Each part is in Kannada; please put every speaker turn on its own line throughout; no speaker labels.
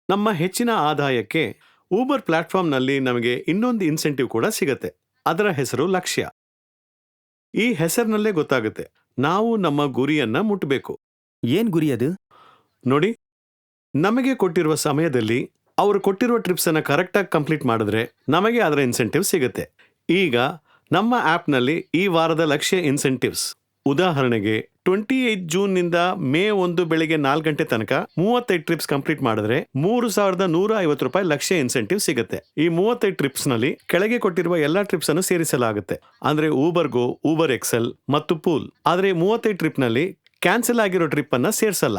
ನಮ್ಮ ಹೆಚ್ಚಿನ ಆದಾಯಕ್ಕೆ ಊಬರ್ ಪ್ಲಾಟ್ಫಾರ್ಮ್ನಲ್ಲಿ ನಮಗೆ ಇನ್ನೊಂದು ಇನ್ಸೆಂಟಿವ್ ಕೂಡ ಸಿಗತ್ತೆ. ಅದರ ಹೆಸರು ಲಕ್ಷ್ಯ. ಈ ಹೆಸರಿನಲ್ಲೇ ಗೊತ್ತಾಗುತ್ತೆ ನಾವು ನಮ್ಮ ಗುರಿಯನ್ನ ಮುಟ್ಟಬೇಕು.
ಏನ್ ಗುರಿ ಅದು?
ನೋಡಿ, ನಮಗೆ ಕೊಟ್ಟಿರುವ ಸಮಯದಲ್ಲಿ ಅವರು ಕೊಟ್ಟಿರುವ ಟ್ರಿಪ್ಸ್ ಅನ್ನ ಕರೆಕ್ಟಾಗಿ ಕಂಪ್ಲೀಟ್ ಮಾಡಿದ್ರೆ ನಮಗೆ ಅದರ ಇನ್ಸೆಂಟಿವ್ ಸಿಗುತ್ತೆ. ಈಗ ನಮ್ಮ ಆಪ್ನಲ್ಲಿ ಈ ವಾರದ ಲಕ್ಷ್ಯ ಇನ್ಸೆಂಟಿವ್ಸ್, ಉದಾಹರಣೆಗೆ 28 ಜೂನ್ನಿಂದ ಮೇ 1 ಬೆಳಿಗ್ಗೆ 4 ಗಂಟೆ ತನಕ 35 ಟ್ರಿಪ್ಸ್ ಕಂಪ್ಲೀಟ್ ಮಾಡಿದ್ರೆ $3,150 ಲಕ್ಷ್ಯ ಇನ್ಸೆಂಟಿವ್ ಸಿಗುತ್ತೆ. ಈ 35 ಟ್ರಿಪ್ಸ್ನಲ್ಲಿ ಕೆಳಗೆ ಕೊಟ್ಟಿರುವ ಎಲ್ಲಾ ಟ್ರಿಪ್ಸ್ ಅನ್ನು ಸೇರಿಸಲಾಗುತ್ತೆ. ಅಂದ್ರೆ ಊಬರ್ ಗೋ, ಊಬರ್ ಎಕ್ಸೆಲ್ ಮತ್ತು ಪೂಲ್. ಆದ್ರೆ 35 ಟ್ರಿಪ್ನಲ್ಲಿ ಕ್ಯಾನ್ಸಲ್ ಆಗಿರೋ ಟ್ರಿಪ್ ಅನ್ನ ಸೇರಿಸಲ್ಲ.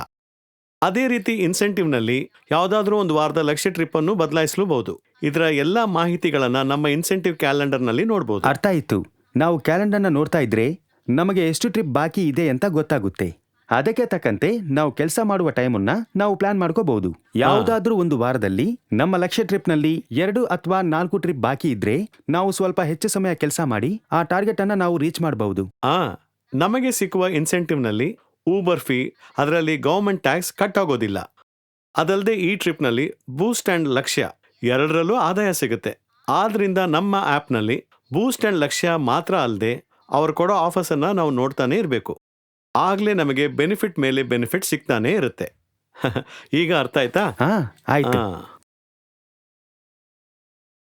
ಅದೇ ರೀತಿ ಇನ್ಸೆಂಟಿವ್ನಲ್ಲಿ ಯಾವುದಾದ್ರೂ ಒಂದು ವಾರದ ಲಕ್ಷ್ಯ ಟ್ರಿಪ್ ಅನ್ನು ಬದಲಾಯಿಸಲೂಬಹುದು. ಇದರ ಎಲ್ಲಾ ಮಾಹಿತಿಗಳನ್ನ ನಮ್ಮ ಇನ್ಸೆಂಟಿವ್ ಕ್ಯಾಲೆಂಡರ್ನಲ್ಲಿ ನೋಡಬಹುದು.
ಅರ್ಥ ಆಯ್ತು. ನಾವು ಕ್ಯಾಲೆಂಡರ್ನ ನೋಡ್ತಾ ಇದ್ರೆ ನಮಗೆ ಎಷ್ಟು ಟ್ರಿಪ್ ಬಾಕಿ ಇದೆ ಅಂತ ಗೊತ್ತಾಗುತ್ತೆ. ಅದಕ್ಕೆ ತಕ್ಕಂತೆ ನಾವು ಕೆಲಸ ಮಾಡುವ ಟೈಮನ್ನ ನಾವು ಪ್ಲಾನ್ ಮಾಡ್ಕೋಬಹುದು. ಯಾವುದಾದ್ರೂ ಒಂದು ವಾರದಲ್ಲಿ ನಮ್ಮ ಲಕ್ಷ್ಯ ಟ್ರಿಪ್ನಲ್ಲಿ 2 ಅಥವಾ 4 ಟ್ರಿಪ್ ಬಾಕಿ ಇದ್ರೆ ನಾವು ಸ್ವಲ್ಪ ಹೆಚ್ಚು ಸಮಯ ಕೆಲಸ ಮಾಡಿ ಆ ಟಾರ್ಗೆಟ್ ಅನ್ನ ನಾವು ರೀಚ್ ಮಾಡಬಹುದು.
ನಮಗೆ ಸಿಕ್ಕುವ ಇನ್ಸೆಂಟಿವ್ನಲ್ಲಿ ಊಬರ್ ಫೀ, ಅದರಲ್ಲಿ ಗವರ್ಮೆಂಟ್ ಟ್ಯಾಕ್ಸ್ ಕಟ್ ಆಗೋದಿಲ್ಲ. ಅದಲ್ಲದೆ ಈ ಟ್ರಿಪ್ನಲ್ಲಿ ಬೂಸ್ಟ್ ಅಂಡ್ ಲಕ್ಷ್ಯ ಎರಡರಲ್ಲೂ ಆದಾಯ ಸಿಗುತ್ತೆ. ಆದ್ರಿಂದ ನಮ್ಮ ಆಪ್ನಲ್ಲಿ ಬೂಸ್ಟ್ ಅಂಡ್ ಲಕ್ಷ್ಯ ಮಾತ್ರ ಅಲ್ಲದೆ ಅವ್ರು ಕೊಡೋ ಆಫರ್ಸ್ ಅನ್ನ ನಾವು ನೋಡ್ತಾನೆ ಇರಬೇಕು. ಆಗ್ಲೇ ನಮಗೆ ಬೆನಿಫಿಟ್ ಮೇಲೆ ಬೆನಿಫಿಟ್ ಸಿಗ್ತಾನೆ ಇರುತ್ತೆ. ಈಗ ಅರ್ಥ ಆಯ್ತಾ?
ಆಯ್ತು.